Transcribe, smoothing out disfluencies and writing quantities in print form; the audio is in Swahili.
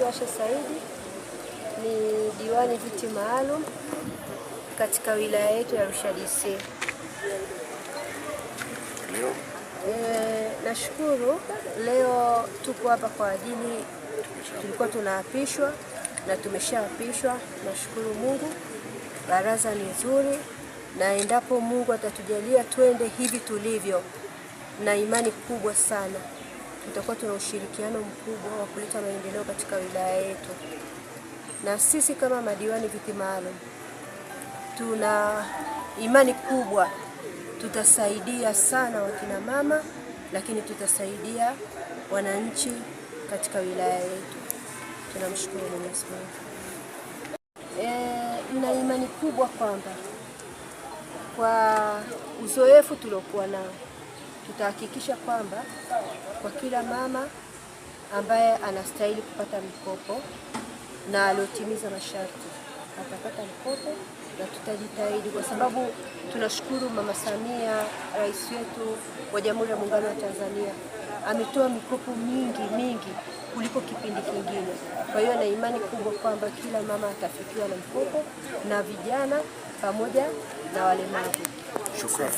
naitwa Asha Saidi, ni diwani viti maalum katika wilaya yetu ya Arusha DC. Nashukuru leo tuko hapa kwa ajili, tulikuwa tunaapishwa na tumeshaapishwa. Nashukuru Mungu, baraza ni nzuri, na endapo Mungu atatujalia twende hivi tulivyo, na imani kubwa sana tutakuwa tuna ushirikiano mkubwa wa kuleta maendeleo katika wilaya yetu. Na sisi kama madiwani viti maalum tuna imani kubwa tutasaidia sana wakina mama, lakini tutasaidia wananchi katika wilaya yetu. Tunamshukuru Mwenyezi Mungu. Nina imani kubwa kwamba kwa uzoefu tuliokuwa nao tutahakikisha kwamba kwa kila mama ambaye anastahili kupata mikopo na aliotimiza masharti atapata mkopo, na tutajitahidi kwa sababu tunashukuru Mama Samia, rais wetu wa Jamhuri ya Muungano wa Tanzania, ametoa mikopo mingi kuliko kipindi kingine. Kwa hiyo na imani kubwa kwamba kila mama atafikiwa na mkopo, na vijana pamoja na walemavu. Shukrani.